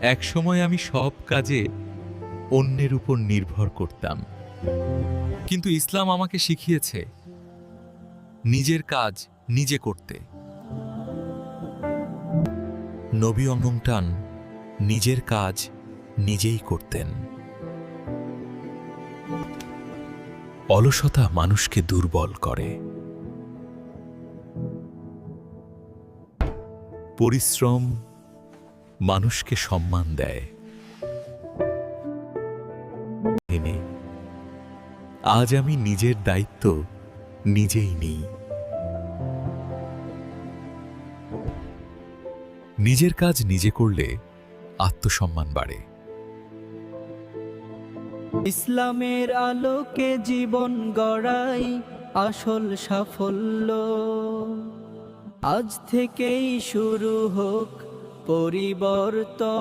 একসময় আমি সব কাজে অন্যের উপর নির্ভর করতাম, কিন্তু ইসলাম আমাকে শিখিয়েছে নিজের কাজ নিজে করতে। নবী অনংটান নিজের কাজ নিজেই করতেন। অলসতা মানুষকে দুর্বল করে, পরিশ্রম মানুষকে সম্মান দেয়। আজ আমি নিজের দায়িত্ব নিজেই নিই। নিজের কাজ নিজে করলে আত্মসম্মান বাড়ে। ইসলামের আলোকে জীবন গড়াই আসল সাফল্য। আজ থেকেই শুরু হোক পরিবর্তন।